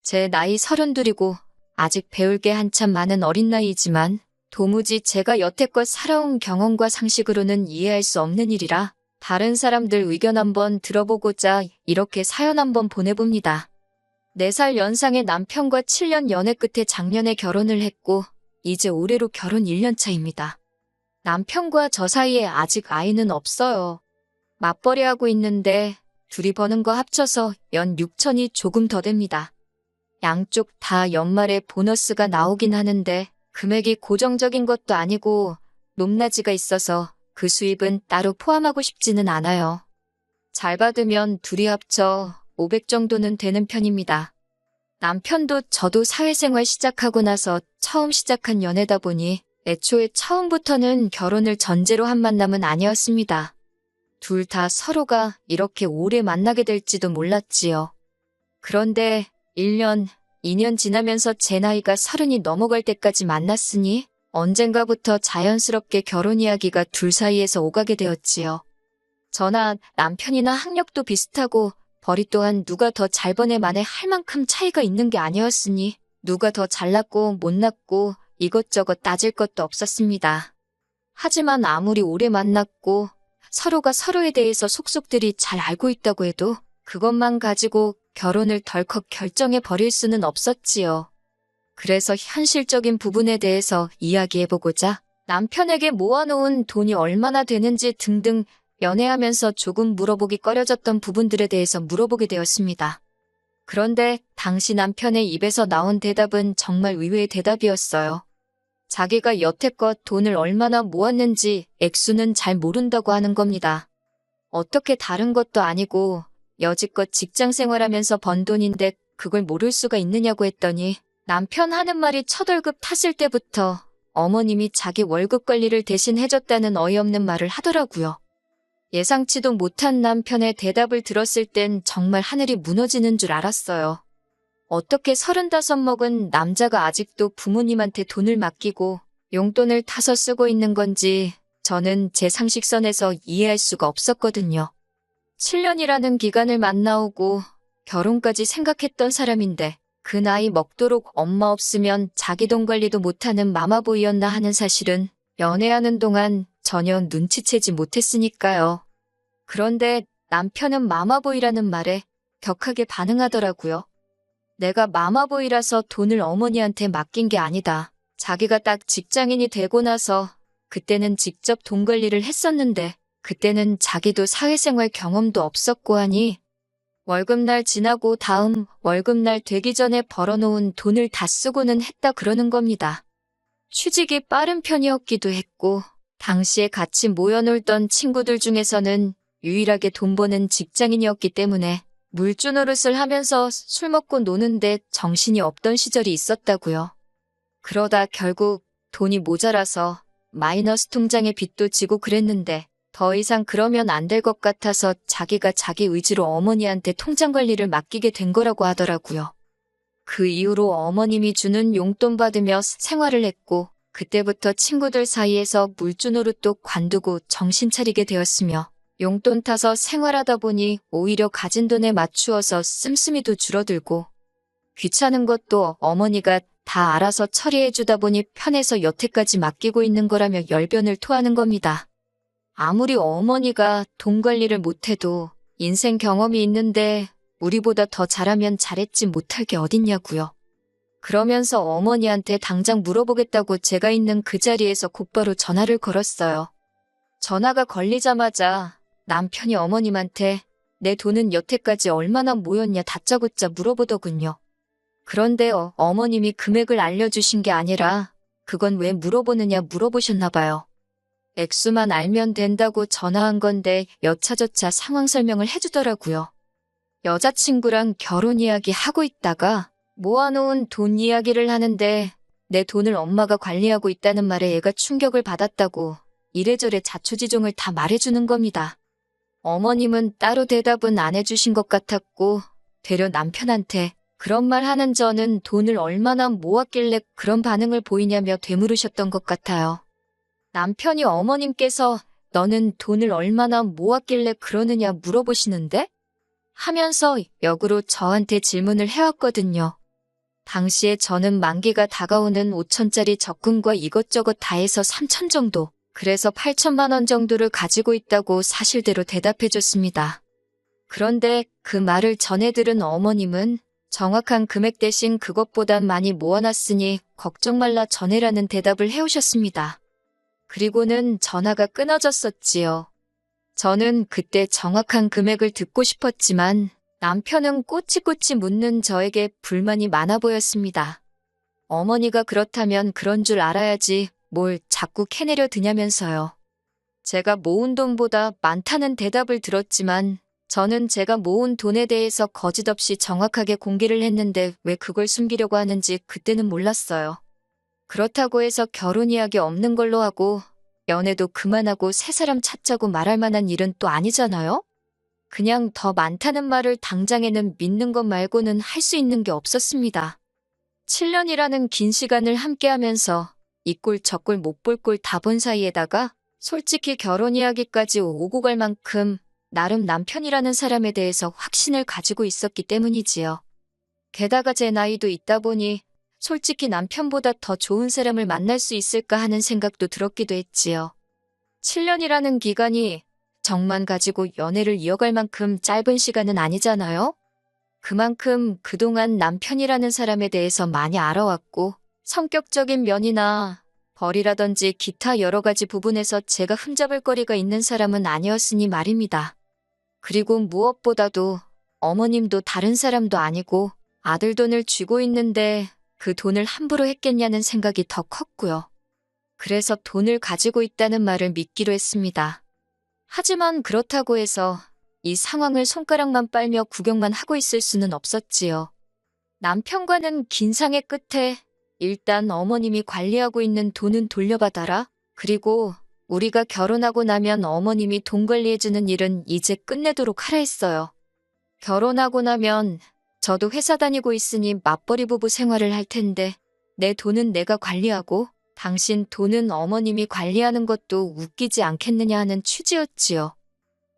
제 나이 32이고 아직 배울 게 한참 많은 어린 나이이지만 도무지 제가 여태껏 살아온 경험과 상식으로는 이해할 수 없는 일이라 다른 사람들 의견 한번 들어보고자 이렇게 사연 한번 보내봅니다. 4살 연상의 남편과 7년 연애 끝에 작년에 결혼을 했고 이제 올해로 결혼 1년 차입니다. 남편과 저 사이에 아직 아이는 없어요. 맞벌이하고 있는데 둘이 버는 거 합쳐서 연 6천이 조금 더 됩니다. 양쪽 다 연말에 보너스가 나오긴 하는데 금액이 고정적인 것도 아니고 높낮이가 있어서 그 수입은 따로 포함하고 싶지는 않아요. 잘 받으면 둘이 합쳐 500 정도는 되는 편입니다. 남편도 저도 사회생활 시작하고 나서 처음 시작한 연애다 보니 애초에 처음부터는 결혼을 전제로 한 만남은 아니었습니다. 둘 다 서로가 이렇게 오래 만나게 될지도 몰랐지요. 그런데 1년, 2년 지나면서 제 나이가 30이 넘어갈 때까지 만났으니 언젠가부터 자연스럽게 결혼 이야기가 둘 사이에서 오가게 되었지요. 저나 남편이나 학력도 비슷하고 벌이 또한 누가 더 잘 버네 만에 할 만큼 차이가 있는 게 아니었으니 누가 더 잘났고 못났고 이것저것 따질 것도 없었습니다. 하지만 아무리 오래 만났고 서로가 서로에 대해서 속속들이 잘 알고 있다고 해도 그것만 가지고 결혼을 덜컥 결정해 버릴 수는 없었지요. 그래서 현실적인 부분에 대해서 이야기해보고자 남편에게 모아놓은 돈이 얼마나 되는지 등등 연애하면서 조금 물어보기 꺼려졌던 부분들에 대해서 물어보게 되었습니다. 그런데 당시 남편의 입에서 나온 대답은 정말 의외의 대답이었어요. 자기가 여태껏 돈을 얼마나 모았는지 액수는 잘 모른다고 하는 겁니다. 어떻게 다른 것도 아니고 여지껏 직장 생활하면서 번 돈인데 그걸 모를 수가 있느냐고 했더니 남편 하는 말이 첫 월급 탔을 때부터 어머님이 자기 월급 관리를 대신 해줬다는 어이없는 말을 하더라고요. 예상치도 못한 남편의 대답을 들었을 땐 정말 하늘이 무너지는 줄 알았어요. 어떻게 35 먹은 남자가 아직도 부모님한테 돈을 맡기고 용돈을 타서 쓰고 있는 건지 저는 제 상식선에서 이해할 수가 없었거든요. 7년이라는 기간을 만나오고 결혼까지 생각했던 사람인데 그 나이 먹도록 엄마 없으면 자기 돈 관리도 못하는 마마보이였나 하는 사실은 연애하는 동안 전혀 눈치채지 못했으니까요. 그런데 남편은 마마보이라는 말에 격하게 반응하더라고요. 내가 마마보이라서 돈을 어머니한테 맡긴 게 아니다. 자기가 딱 직장인이 되고 나서 그때는 직접 돈 관리를 했었는데 그때는 자기도 사회생활 경험도 없었고 하니 월급날 지나고 다음 월급날 되기 전에 벌어놓은 돈을 다 쓰고는 했다 그러는 겁니다. 취직이 빠른 편이었기도 했고 당시에 같이 모여놀던 친구들 중에서는 유일하게 돈 버는 직장인이었기 때문에 물주 노릇을 하면서 술 먹고 노는데 정신이 없던 시절이 있었다고요. 그러다 결국 돈이 모자라서 마이너스 통장에 빚도 지고 그랬는데 더 이상 그러면 안 될 것 같아서 자기가 자기 의지로 어머니한테 통장 관리를 맡기게 된 거라고 하더라고요. 그 이후로 어머님이 주는 용돈 받으며 생활을 했고 그때부터 친구들 사이에서 물주 노릇도 관두고 정신 차리게 되었으며 용돈 타서 생활하다 보니 오히려 가진 돈에 맞추어서 씀씀이도 줄어들고 귀찮은 것도 어머니가 다 알아서 처리해주다 보니 편해서 여태까지 맡기고 있는 거라며 열변을 토하는 겁니다. 아무리 어머니가 돈 관리를 못해도 인생 경험이 있는데 우리보다 더 잘하면 잘했지 못할 게 어딨냐고요. 그러면서 어머니한테 당장 물어보겠다고 제가 있는 그 자리에서 곧바로 전화를 걸었어요. 전화가 걸리자마자 남편이 어머님한테 내 돈은 여태까지 얼마나 모였냐 다짜고짜 물어보더군요. 그런데 어머님이 금액을 알려주신 게 아니라 그건 왜 물어보느냐 물어보셨나 봐요. 액수만 알면 된다고 전화한 건데 여차저차 상황 설명을 해주더라고요. 여자친구랑 결혼 이야기 하고 있다가 모아놓은 돈 이야기를 하는데 내 돈을 엄마가 관리하고 있다는 말에 애가 충격을 받았다고 이래저래 자초지종을 다 말해주는 겁니다. 어머님은 따로 대답은 안 해주신 것 같았고 되려 남편한테 그런 말 하는 저는 돈을 얼마나 모았길래 그런 반응을 보이냐며 되물으셨던 것 같아요. 남편이 어머님께서 너는 돈을 얼마나 모았길래 그러느냐 물어보시는데? 하면서 역으로 저한테 질문을 해왔거든요. 당시에 저는 만기가 다가오는 5천짜리 적금과 이것저것 다 해서 3천 정도, 그래서 8천만 원 정도를 가지고 있다고 사실대로 대답해줬습니다. 그런데 그 말을 전해 들은 어머님은 정확한 금액 대신 그것보단 많이 모아놨으니 걱정 말라 전해라는 대답을 해오셨습니다. 그리고는 전화가 끊어졌었지요. 저는 그때 정확한 금액을 듣고 싶었지만 남편은 꼬치꼬치 묻는 저에게 불만이 많아 보였습니다. 어머니가 그렇다면 그런 줄 알아야지 뭘 자꾸 캐내려 드냐면서요. 제가 모은 돈보다 많다는 대답을 들었지만 저는 제가 모은 돈에 대해서 거짓없이 정확하게 공개를 했는데 왜 그걸 숨기려고 하는지 그때는 몰랐어요. 그렇다고 해서 결혼 이야기 없는 걸로 하고 연애도 그만하고 새 사람 찾자고 말할 만한 일은 또 아니잖아요? 그냥 더 많다는 말을 당장에는 믿는 것 말고는 할 수 있는 게 없었습니다. 7년이라는 긴 시간을 함께하면서 이 꼴 저 꼴 못 볼 꼴 다 본 사이에다가 솔직히 결혼 이야기까지 오고 갈 만큼 나름 남편이라는 사람에 대해서 확신을 가지고 있었기 때문이지요. 게다가 제 나이도 있다 보니 솔직히 남편보다 더 좋은 사람을 만날 수 있을까 하는 생각도 들었기도 했지요. 7년이라는 기간이 정만 가지고 연애를 이어갈 만큼 짧은 시간은 아니잖아요? 그만큼 그동안 남편이라는 사람에 대해서 많이 알아왔고 성격적인 면이나 벌이라든지 기타 여러 가지 부분에서 제가 흠잡을 거리가 있는 사람은 아니었으니 말입니다. 그리고 무엇보다도 어머님도 다른 사람도 아니고 아들 돈을 쥐고 있는데 그 돈을 함부로 했겠냐는 생각이 더 컸고요. 그래서 돈을 가지고 있다는 말을 믿기로 했습니다. 하지만 그렇다고 해서 이 상황을 손가락만 빨며 구경만 하고 있을 수는 없었지요. 남편과는 긴 상의 끝에 일단 어머님이 관리하고 있는 돈은 돌려받아라. 그리고 우리가 결혼하고 나면 어머님이 돈 관리해주는 일은 이제 끝내도록 하라 했어요. 결혼하고 나면 저도 회사 다니고 있으니 맞벌이 부부 생활을 할 텐데 내 돈은 내가 관리하고 당신 돈은 어머님이 관리하는 것도 웃기지 않겠느냐 하는 취지였지요.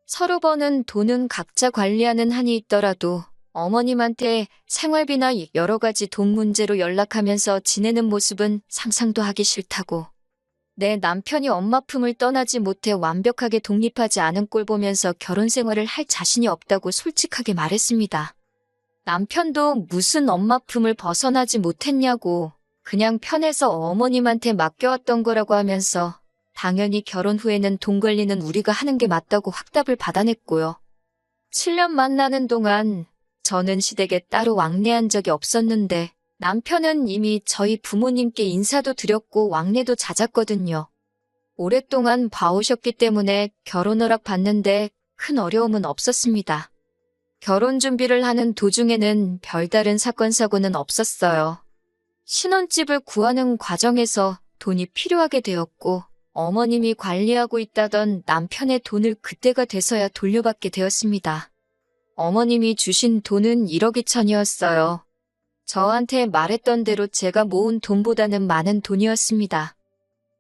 서로 버는 돈은 각자 관리하는 한이 있더라도 어머님한테 생활비나 여러 가지 돈 문제로 연락하면서 지내는 모습은 상상도 하기 싫다고. 내 남편이 엄마 품을 떠나지 못해 완벽하게 독립하지 않은 꼴 보면서 결혼 생활을 할 자신이 없다고 솔직하게 말했습니다. 남편도 무슨 엄마 품을 벗어나지 못했냐고 그냥 편해서 어머님한테 맡겨왔던 거라고 하면서 당연히 결혼 후에는 돈 관리는 우리가 하는 게 맞다고 확답을 받아냈고요. 7년 만나는 동안 저는 시댁에 따로 왕래한 적이 없었는데 남편은 이미 저희 부모님께 인사도 드렸고 왕래도 잦았거든요. 오랫동안 봐오셨기 때문에 결혼 허락 받는데 큰 어려움은 없었습니다. 결혼 준비를 하는 도중에는 별다른 사건 사고는 없었어요. 신혼집을 구하는 과정에서 돈이 필요하게 되었고 어머님이 관리하고 있다던 남편의 돈을 그때가 돼서야 돌려받게 되었습니다. 어머님이 주신 돈은 1억 2천이었어요. 저한테 말했던 대로 제가 모은 돈보다는 많은 돈이었습니다.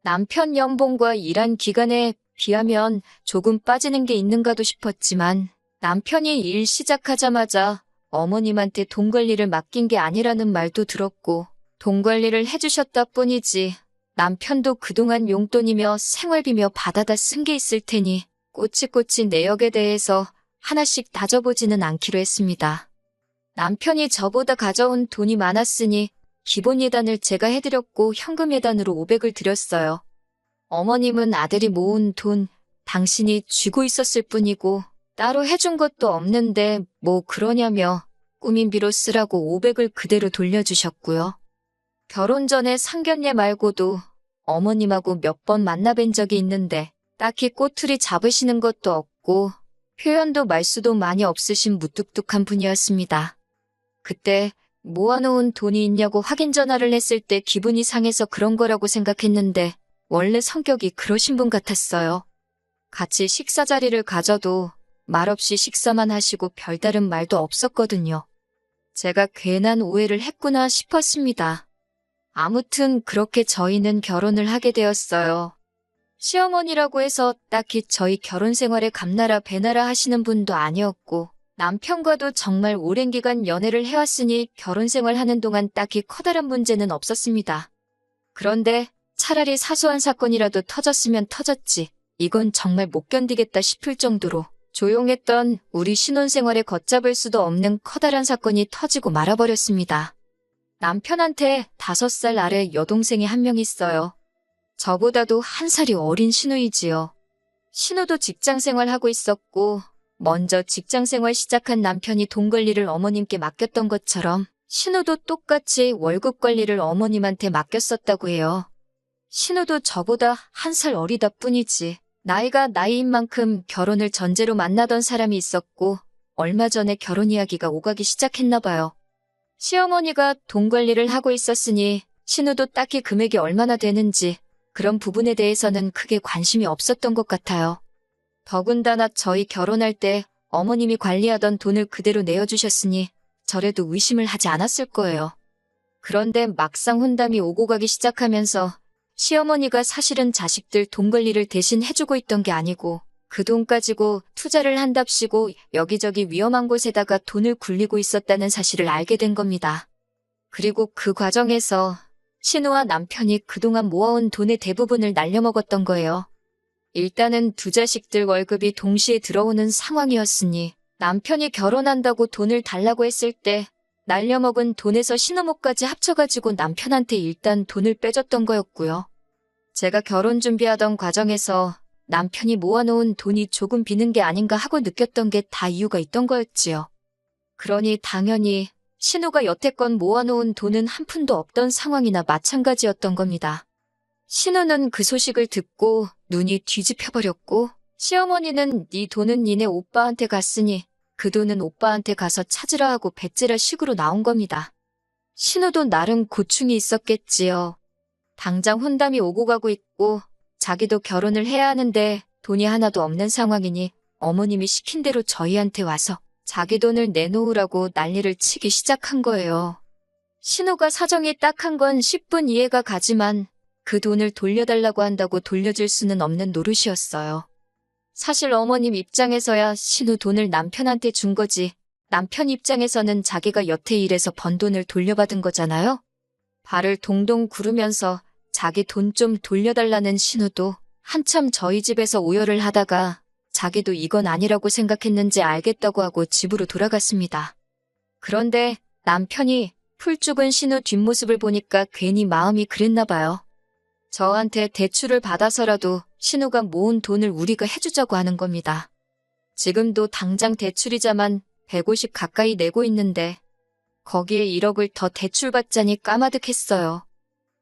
남편 연봉과 일한 기간에 비하면 조금 빠지는 게 있는가도 싶었지만 남편이 일 시작하자마자 어머님한테 돈 관리를 맡긴 게 아니라는 말도 들었고 돈 관리를 해주셨다 뿐이지 남편도 그동안 용돈이며 생활비며 받아다 쓴 게 있을 테니 꼬치꼬치 내역에 대해서 하나씩 다져보지는 않기로 했습니다. 남편이 저보다 가져온 돈이 많았으니 기본 예단을 제가 해드렸고 현금 예단으로 500을 드렸어요. 어머님은 아들이 모은 돈 당신이 쥐고 있었을 뿐이고 따로 해준 것도 없는데 뭐 그러냐며 꾸민비로 쓰라고 500을 그대로 돌려주셨고요. 결혼 전에 상견례 말고도 어머님하고 몇 번 만나뵌 적이 있는데 딱히 꼬투리 잡으시는 것도 없고 표현도 말수도 많이 없으신 무뚝뚝한 분이었습니다. 그때 모아놓은 돈이 있냐고 확인 전화를 했을 때 기분이 상해서 그런 거라고 생각했는데 원래 성격이 그러신 분 같았어요. 같이 식사 자리를 가져도 말없이 식사만 하시고 별다른 말도 없었거든요. 제가 괜한 오해를 했구나 싶었습니다. 아무튼 그렇게 저희는 결혼을 하게 되었어요. 시어머니라고 해서 딱히 저희 결혼 생활에 감나라 배나라 하시는 분도 아니었고 남편과도 정말 오랜 기간 연애를 해왔으니 결혼 생활하는 동안 딱히 커다란 문제는 없었습니다. 그런데 차라리 사소한 사건이라도 터졌으면 터졌지. 이건 정말 못 견디겠다 싶을 정도로 조용했던 우리 신혼생활에 걷잡을 수도 없는 커다란 사건이 터지고 말아버렸습니다. 남편한테 5살 아래 여동생이 한 명 있어요. 저보다도 한 살이 어린 신우이지요. 신우도 직장생활하고 있었고 먼저 직장생활 시작한 남편이 돈 관리를 어머님께 맡겼던 것처럼 신우도 똑같이 월급 관리를 어머님한테 맡겼었다고 해요. 신우도 저보다 한 살 어리다 뿐이지 나이가 나이인 만큼 결혼을 전제로 만나던 사람이 있었고 얼마 전에 결혼 이야기가 오가기 시작했나 봐요. 시어머니가 돈 관리를 하고 있었으니 신우도 딱히 금액이 얼마나 되는지 그런 부분에 대해서는 크게 관심이 없었던 것 같아요. 더군다나 저희 결혼할 때 어머님이 관리하던 돈을 그대로 내어주셨으니 저래도 의심을 하지 않았을 거예요. 그런데 막상 혼담이 오고 가기 시작하면서 시어머니가 사실은 자식들 돈 관리를 대신 해주고 있던 게 아니고 그 돈 가지고 투자를 한답시고 여기저기 위험한 곳에다가 돈을 굴리고 있었다는 사실을 알게 된 겁니다. 그리고 그 과정에서 신우와 남편이 그동안 모아온 돈의 대부분을 날려먹었던 거예요. 일단은 두 자식들 월급이 동시에 들어오는 상황이었으니 남편이 결혼한다고 돈을 달라고 했을 때 날려먹은 돈에서 신혼목까지 합쳐가지고 남편한테 일단 돈을 빼줬던 거였고요. 제가 결혼 준비하던 과정에서 남편이 모아놓은 돈이 조금 비는 게 아닌가 하고 느꼈던 게 다 이유가 있던 거였지요. 그러니 당연히 신우가 여태껏 모아놓은 돈은 한 푼도 없던 상황이나 마찬가지였던 겁니다. 신우는 그 소식을 듣고 눈이 뒤집혀버렸고 시어머니는 네 돈은 니네 오빠한테 갔으니 그 돈은 오빠한테 가서 찾으라 하고 배째라 식으로 나온 겁니다. 신우도 나름 고충이 있었겠지요. 당장 혼담이 오고 가고 있고 자기도 결혼을 해야 하는데 돈이 하나도 없는 상황이니 어머님이 시킨 대로 저희한테 와서 자기 돈을 내놓으라고 난리를 치기 시작한 거예요. 신우가 사정이 딱한 건 10분 이해가 가지만 그 돈을 돌려달라고 한다고 돌려줄 수는 없는 노릇이었어요. 사실 어머님 입장에서야 신우 돈을 남편한테 준 거지 남편 입장에서는 자기가 여태 일해서 번 돈을 돌려받은 거잖아요. 발을 동동 구르면서 자기 돈 좀 돌려달라는 신우도 한참 저희 집에서 오열을 하다가 자기도 이건 아니라고 생각했는지 알겠다고 하고 집으로 돌아갔습니다. 그런데 남편이 풀 죽은 신우 뒷모습을 보니까 괜히 마음이 그랬나 봐요. 저한테 대출을 받아서라도 신우가 모은 돈을 우리가 해주자고 하는 겁니다. 지금도 당장 대출이자만 150 가까이 내고 있는데 거기에 1억을 더 대출받자니 까마득했어요.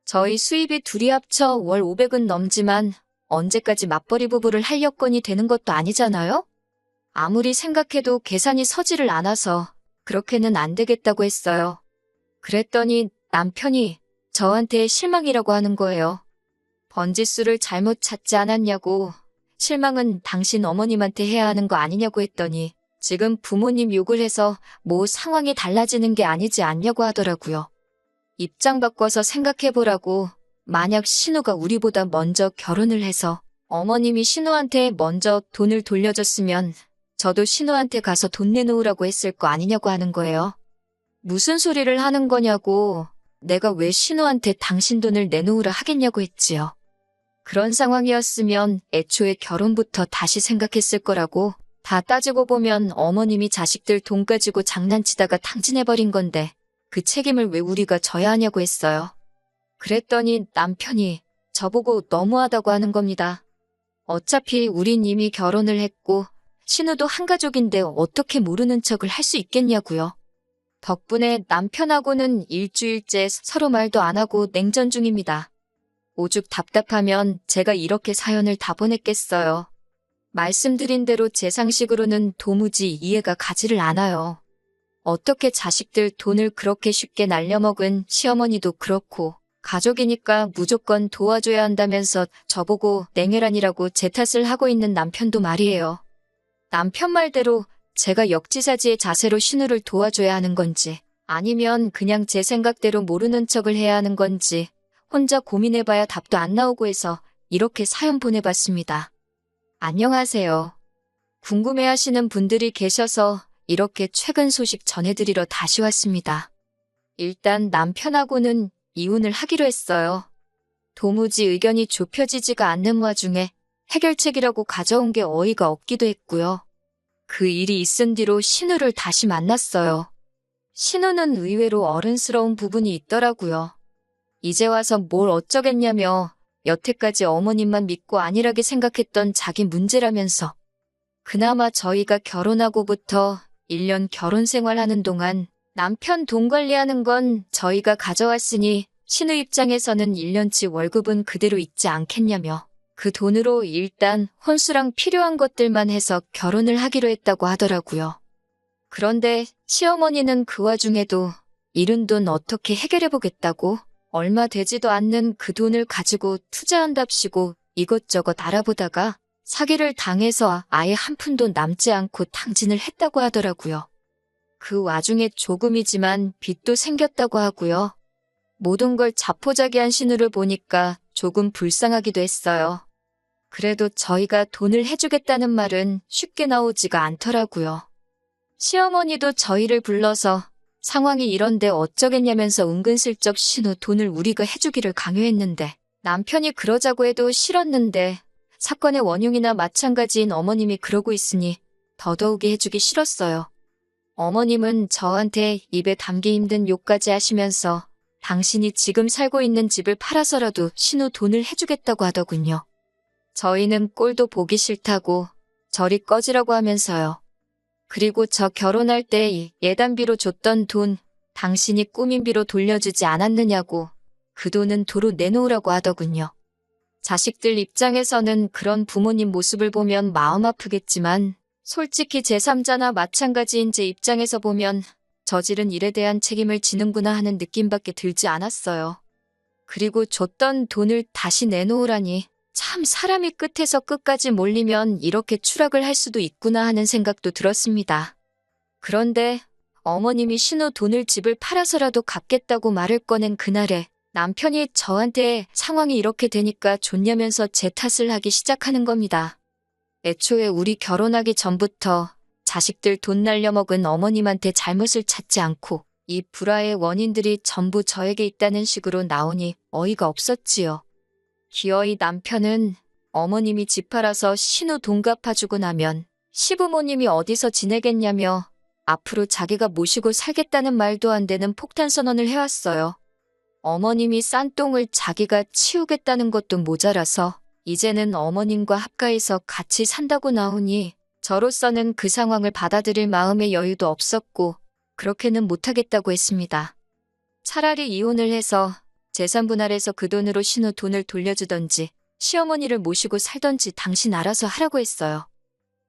저희 수입이 둘이 합쳐 월 500은 넘지만 언제까지 맞벌이 부부를 할 여건이 되는 것도 아니잖아요? 아무리 생각해도 계산이 서지를 않아서 그렇게는 안 되겠다고 했어요. 그랬더니 남편이 저한테 실망이라고 하는 거예요. 번지수를 잘못 찾지 않았냐고, 실망은 당신 어머님한테 해야 하는 거 아니냐고 했더니 지금 부모님 욕을 해서 뭐 상황이 달라지는 게 아니지 않냐고 하더라고요. 입장 바꿔서 생각해보라고. 만약 신우가 우리보다 먼저 결혼을 해서 어머님이 신우한테 먼저 돈을 돌려줬으면 저도 신우한테 가서 돈 내놓으라고 했을 거 아니냐고 하는 거예요. 무슨 소리를 하는 거냐고. 내가 왜 신우한테 당신 돈을 내놓으라 하겠냐고 했지요. 그런 상황이었으면 애초에 결혼부터 다시 생각했을 거라고. 다 따지고 보면 어머님이 자식들 돈 가지고 장난치다가 탕진해버린 건데 그 책임을 왜 우리가 져야 하냐고 했어요. 그랬더니 남편이 저보고 너무하다고 하는 겁니다. 어차피 우린 이미 결혼을 했고 신우도 한 가족인데 어떻게 모르는 척을 할 수 있겠냐고요. 덕분에 남편하고는 일주일째 서로 말도 안 하고 냉전 중입니다. 오죽 답답하면 제가 이렇게 사연을 다 보냈겠어요. 말씀드린 대로 제 상식으로는 도무지 이해가 가지를 않아요. 어떻게 자식들 돈을 그렇게 쉽게 날려먹은 시어머니도 그렇고 가족이니까 무조건 도와줘야 한다면서 저보고 냉혈한이라고 제 탓을 하고 있는 남편도 말이에요. 남편 말대로 제가 역지사지의 자세로 신우를 도와줘야 하는 건지 아니면 그냥 제 생각대로 모르는 척을 해야 하는 건지 혼자 고민해봐야 답도 안 나오고 해서 이렇게 사연 보내봤습니다. 안녕하세요. 궁금해하시는 분들이 계셔서 이렇게 최근 소식 전해드리러 다시 왔습니다. 일단 남편하고는 이혼을 하기로 했어요. 도무지 의견이 좁혀지지가 않는 와중에 해결책이라고 가져온 게 어이가 없기도 했고요. 그 일이 있은 뒤로 신우를 다시 만났어요. 신우는 의외로 어른스러운 부분이 있더라고요. 이제 와서 뭘 어쩌겠냐며 여태까지 어머님만 믿고 안일하게 생각했던 자기 문제라면서 그나마 저희가 결혼하고부터 1년 결혼 생활하는 동안 남편 돈 관리하는 건 저희가 가져왔으니 신우 입장에서는 1년치 월급은 그대로 있지 않겠냐며 그 돈으로 일단 혼수랑 필요한 것들만 해서 결혼을 하기로 했다고 하더라고요. 그런데 시어머니는 그 와중에도 잃은 돈 어떻게 해결해보겠다고 얼마 되지도 않는 그 돈을 가지고 투자한답시고 이것저것 알아보다가 사기를 당해서 아예 한 푼도 남지 않고 탕진을 했다고 하더라고요. 그 와중에 조금이지만 빚도 생겼다고 하고요. 모든 걸 자포자기한 신우를 보니까 조금 불쌍하기도 했어요. 그래도 저희가 돈을 해주겠다는 말은 쉽게 나오지가 않더라고요. 시어머니도 저희를 불러서 상황이 이런데 어쩌겠냐면서 은근슬쩍 신우 돈을 우리가 해주기를 강요했는데 남편이 그러자고 해도 싫었는데 사건의 원흉이나 마찬가지인 어머님이 그러고 있으니 더더욱이 해주기 싫었어요. 어머님은 저한테 입에 담기 힘든 욕까지 하시면서 당신이 지금 살고 있는 집을 팔아서라도 신우 돈을 해주겠다고 하더군요. 저희는 꼴도 보기 싫다고 저리 꺼지라고 하면서요. 그리고 저 결혼할 때 예단비로 줬던 돈 당신이 꾸민비로 돌려주지 않았느냐고 그 돈은 도로 내놓으라고 하더군요. 자식들 입장에서는 그런 부모님 모습을 보면 마음 아프겠지만 솔직히 제3자나 마찬가지인 제 입장에서 보면 저지른 일에 대한 책임을 지는구나 하는 느낌밖에 들지 않았어요. 그리고 줬던 돈을 다시 내놓으라니 참 사람이 끝에서 끝까지 몰리면 이렇게 추락을 할 수도 있구나 하는 생각도 들었습니다. 그런데 어머님이 신우 돈을 집을 팔아서라도 갚겠다고 말을 꺼낸 그날에 남편이 저한테 상황이 이렇게 되니까 좋냐면서 제 탓을 하기 시작하는 겁니다. 애초에 우리 결혼하기 전부터 자식들 돈 날려먹은 어머님한테 잘못을 찾지 않고 이 불화의 원인들이 전부 저에게 있다는 식으로 나오니 어이가 없었지요. 기어이 남편은 어머님이 집 팔아서 신우 돈 갚아주고 나면 시부모님이 어디서 지내겠냐며 앞으로 자기가 모시고 살겠다는 말도 안 되는 폭탄 선언을 해왔어요. 어머님이 싼 똥을 자기가 치우겠다는 것도 모자라서 이제는 어머님과 합가해서 같이 산다고 나오니 저로서는 그 상황을 받아들일 마음의 여유도 없었고 그렇게는 못하겠다고 했습니다. 차라리 이혼을 해서 재산 분할해서 그 돈으로 신우 돈을 돌려주던지 시어머니를 모시고 살던지 당신 알아서 하라고 했어요.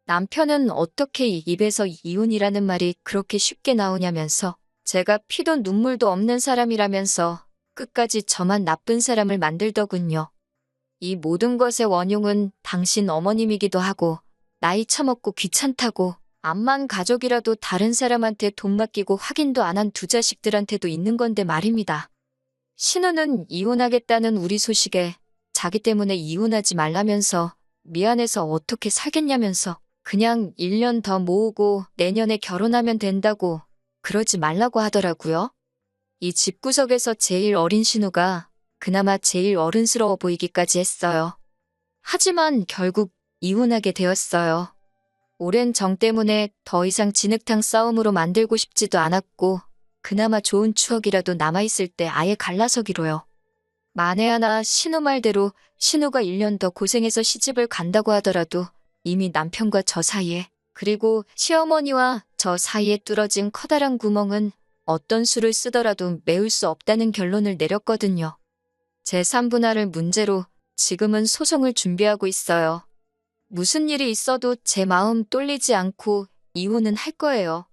남편은 어떻게 입에서 이혼이라는 말이 그렇게 쉽게 나오냐면서 제가 피도 눈물도 없는 사람이라면서 끝까지 저만 나쁜 사람을 만들더군요. 이 모든 것의 원흉은 당신 어머님이기도 하고 나이 처먹고 귀찮다고 암만 가족이라도 다른 사람한테 돈 맡기고 확인도 안 한 두 자식들한테도 있는 건데 말입니다. 신우는 이혼하겠다는 우리 소식에 자기 때문에 이혼하지 말라면서 미안해서 어떻게 살겠냐면서 그냥 1년 더 모으고 내년에 결혼하면 된다고 그러지 말라고 하더라고요. 이 집구석에서 제일 어린 신우가 그나마 제일 어른스러워 보이기까지 했어요. 하지만 결국 이혼하게 되었어요. 오랜 정 때문에 더 이상 진흙탕 싸움으로 만들고 싶지도 않았고 그나마 좋은 추억이라도 남아있을 때 아예 갈라서기로요. 만에 하나 신우 말대로 신우가 1년 더 고생해서 시집을 간다고 하더라도 이미 남편과 저 사이에 그리고 시어머니와 저 사이에 뚫어진 커다란 구멍은 어떤 수를 쓰더라도 메울 수 없다는 결론을 내렸거든요. 제3분할을 문제로 지금은 소송을 준비하고 있어요. 무슨 일이 있어도 제 마음 떨리지 않고 이혼은 할 거예요.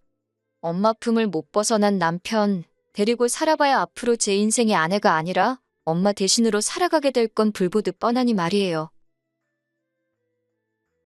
엄마 품을 못 벗어난 남편 데리고 살아봐야 앞으로 제 인생의 아내가 아니라 엄마 대신으로 살아가게 될 건 불보듯 뻔하니 말이에요.